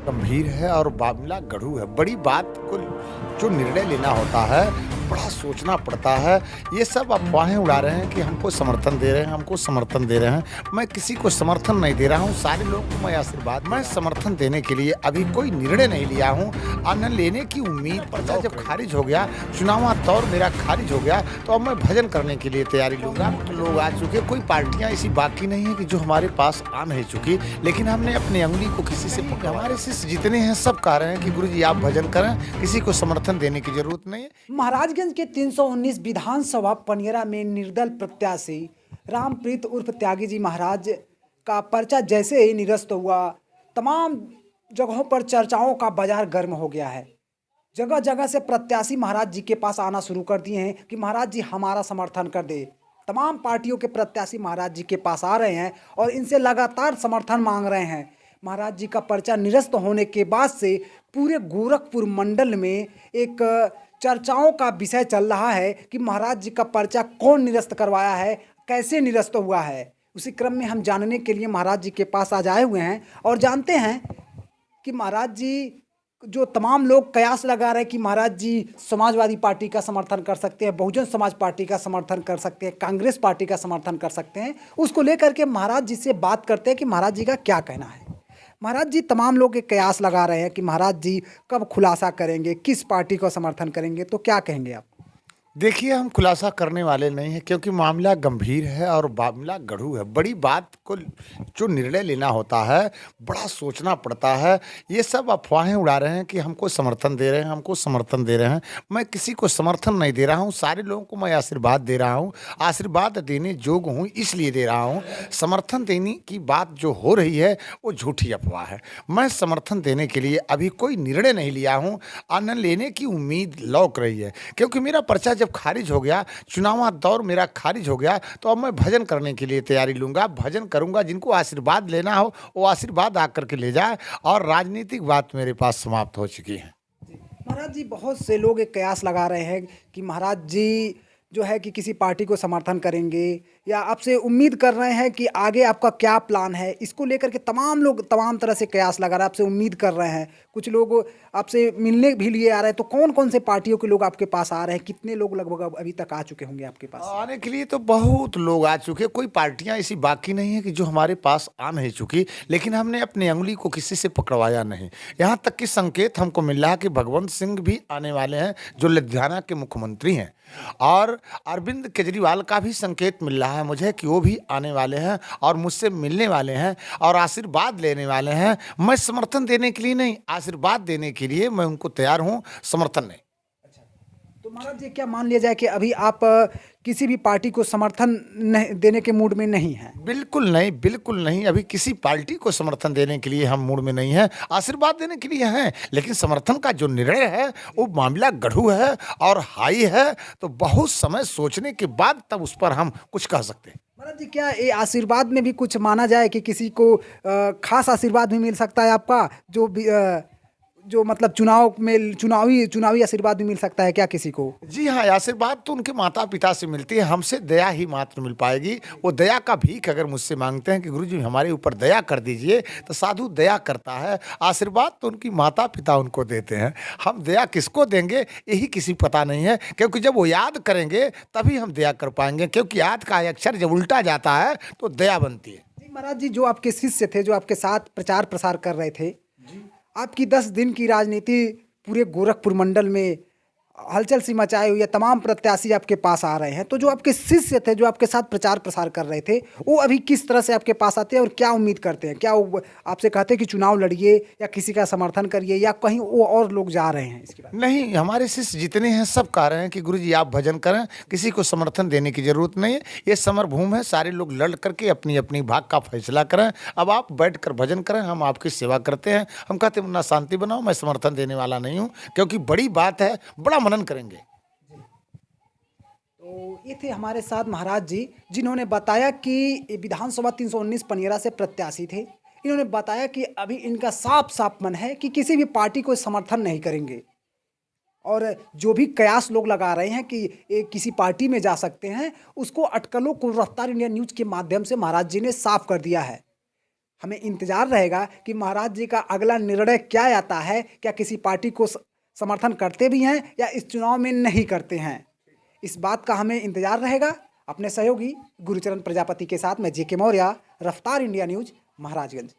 गंभीर है और मामला गढ़ू है। बड़ी बात को जो निर्णय लेना होता है, बड़ा सोचना पड़ता है। ये सब अफ़वाहें उड़ा रहे हैं कि हमको समर्थन दे रहे हैं, हमको समर्थन दे रहे हैं। मैं किसी को समर्थन नहीं दे रहा हूँ, सारे लोगों को मैं आशीर्वाद मैं समर्थन देने के लिए अभी कोई निर्णय नहीं लिया हूँ और न लेने की उम्मीद। पर्चा जब खारिज हो गया, चुनावा तौर मेरा खारिज हो गया, तो अब मैं भजन करने के लिए तैयारी लूँगा। तो लोग आ चुके, कोई पार्टियाँ ऐसी बाकी नहीं है कि जो हमारे पास आ नहीं चुकी, लेकिन हमने अपनी अंगुली को किसी से पकड़ा। हमारे शिष्य जितने हैं सब कह रहे हैं कि गुरुजी आप भजन करें, किसी को समर्थन देने की जरूरत नहीं है। महाराजगंज के 319 विधानसभा पनियरा में निर्दल प्रत्याशी रामप्रीत उर्फ त्यागी जी महाराज का पर्चा जैसे ही निरस्त हुआ, तमाम जगहों पर चर्चाओं का बाजार गर्म हो गया है। जगह जगह से प्रत्याशी महाराज जी के पास आना शुरू कर दिए हैं कि महाराज जी हमारा समर्थन कर दे। तमाम पार्टियों के प्रत्याशी महाराज जी के पास आ रहे हैं और इनसे लगातार समर्थन मांग रहे हैं। महाराज जी का पर्चा निरस्त होने के बाद से पूरे गोरखपुर मंडल में एक चर्चाओं का विषय चल रहा है कि महाराज जी का पर्चा कौन निरस्त करवाया है, कैसे निरस्त हुआ है। उसी क्रम में हम जानने के लिए महाराज जी के पास आज आए हुए हैं और जानते हैं कि महाराज जी जो तमाम लोग कयास लगा रहे हैं कि महाराज जी समाजवादी पार्टी का समर्थन कर सकते हैं, बहुजन समाज पार्टी का समर्थन कर सकते हैं, कांग्रेस पार्टी का समर्थन कर सकते हैं, उसको लेकर के महाराज जी से बात करते हैं कि महाराज जी का क्या कहना है। महाराज जी तमाम लोग एक कयास लगा रहे हैं कि महाराज जी कब खुलासा करेंगे, किस पार्टी को समर्थन करेंगे, तो क्या कहेंगे आप? देखिए, हम खुलासा करने वाले नहीं हैं क्योंकि मामला गंभीर है और मामला गढ़ू है। बड़ी बात को जो निर्णय लेना होता है, बड़ा सोचना पड़ता है। ये सब अफ़वाहें उड़ा रहे हैं कि हमको समर्थन दे रहे हैं, हमको समर्थन दे रहे हैं। मैं किसी को समर्थन नहीं दे रहा हूँ, सारे लोगों को मैं आशीर्वाद दे रहा हूँ। आशीर्वाद देने योग्य हूँ इसलिए दे रहा हूँ। समर्थन देने की बात जो हो रही है वो झूठी अफ़वाह है। मैं समर्थन देने के लिए अभी कोई निर्णय नहीं लिया हूँ और न लेने की उम्मीद लौक रही है, क्योंकि मेरा पर्चा जब खारिज हो गया, चुनावा दौर मेरा खारिज हो गया, तो अब मैं भजन करने के लिए तैयारी लूँगा। भजन करूँगा, जिनको आशीर्वाद लेना हो वो आशीर्वाद आकर के ले जाए, और राजनीतिक बात मेरे पास समाप्त हो चुकी है। महाराज जी बहुत से लोग एक कयास लगा रहे हैं कि महाराज जी जो है कि किसी पार्टी को समर्थन करेंगे या आपसे उम्मीद कर रहे हैं कि आगे आपका क्या प्लान है। इसको लेकर के तमाम लोग तमाम तरह से कयास लगा रहे हैं, आपसे उम्मीद कर रहे हैं। कुछ लोग आपसे मिलने भी लिए आ रहे हैं। तो कौन कौन से पार्टियों के लोग आपके पास आ रहे हैं, कितने लोग लगभग अभी तक आ चुके होंगे आपके पास? आने के लिए तो बहुत लोग आ चुके, कोई पार्टियां ऐसी बाकी नहीं है कि जो हमारे पास आ नहीं चुकी, लेकिन हमने अपनी अंगुली को किसी से पकड़वाया नहीं। यहाँ तक कि संकेत हमको मिल रहा है कि भगवंत सिंह भी आने वाले हैं, जो लुधियाना के मुख्यमंत्री हैं, और अरविंद केजरीवाल का भी संकेत मिल रहा है मुझे कि वो भी आने वाले हैं और मुझसे मिलने वाले हैं और आशीर्वाद लेने वाले हैं। मैं समर्थन देने के लिए नहीं, आशीर्वाद देने के लिए मैं उनको तैयार हूँ, समर्थन नहीं। तो महाराज जी क्या मान लिया जाए कि अभी आप किसी भी पार्टी को समर्थन नहीं देने के मूड में नहीं हैं? बिल्कुल नहीं, बिल्कुल नहीं। अभी किसी पार्टी को समर्थन देने के लिए हम मूड में नहीं हैं, आशीर्वाद देने के लिए हैं। लेकिन समर्थन का जो निर्णय है वो मामला गढ़ू है और हाई है, तो बहुत समय सोचने के बाद तब उस पर हम कुछ कह सकते हैं। महाराज जी क्या ये आशीर्वाद में भी कुछ माना जाए कि किसी को खास आशीर्वाद भी मिल सकता है आपका, जो मतलब चुनाव में चुनावी आशीर्वाद भी मिल सकता है क्या किसी को? जी हाँ, आशीर्वाद तो उनके माता पिता से मिलती है, हमसे दया ही मात्र मिल पाएगी। वो दया का भीख अगर मुझसे मांगते हैं कि गुरुजी हमारे ऊपर दया कर दीजिए, तो साधु दया करता है। आशीर्वाद तो उनकी माता पिता उनको देते हैं, हम दया किसको देंगे यही किसी पता नहीं है, क्योंकि जब वो याद करेंगे तभी हम दया कर पाएंगे, क्योंकि याद का अक्षर जब उल्टा जाता है तो दया बनती है। जी महाराज जी, जो आपके शिष्य थे, जो आपके साथ प्रचार प्रसार कर रहे थे, आपकी 10 दिन की राजनीति पूरे गोरखपुर मंडल में हलचल सी मचाए हुई है, तमाम प्रत्याशी आपके पास आ रहे हैं। तो जो आपके शिष्य थे, जो आपके साथ प्रचार प्रसार कर रहे थे, वो अभी किस तरह से आपके पास आते हैं और क्या उम्मीद करते हैं? क्या वो आपसे कहते हैं कि चुनाव लड़िए या किसी का समर्थन करिए, या कहीं वो और लोग जा रहे हैं इसके बाद? नहीं, हमारे शिष्य जितने हैं सब कह रहे हैं कि गुरुजी आप भजन करें, किसी को समर्थन देने की जरूरत नहीं है। ये समर भूमि है, सारे लोग लड़ करके अपनी अपनी भाग का फैसला करें। अब आप बैठ कर भजन करें, हम आपकी सेवा करते हैं। हम कहते हैं ना शांति बनाओ, मैं समर्थन देने वाला नहीं हूँ, क्योंकि बड़ी बात है, बड़ा मनन करेंगे। तो ये थे हमारे साथ महाराज जी, जिन्होंने बताया कि विधानसभा 319 पनियरा से प्रत्याशी थे। इन्होंने बताया कि अभी इनका साफ साफ मन है कि किसी भी पार्टी को समर्थन नहीं करेंगे, और जो भी कयास लोग लगा रहे हैं कि ये किसी पार्टी में जा सकते हैं, उसको अटकलों को रफ्तार इंडिया न्यूज़ के माध्यम से महाराज जी ने साफ कर दिया है। हमें इंतजार रहेगा कि महाराज जी का अगला निर्णय क्या आता है, क्या किसी पार्टी को समर्थन करते भी हैं या इस चुनाव में नहीं करते हैं। इस बात का हमें इंतजार रहेगा। अपने सहयोगी गुरुचरण प्रजापति के साथ मैं जेके मौर्य, रफ्तार इंडिया न्यूज, महाराजगंज।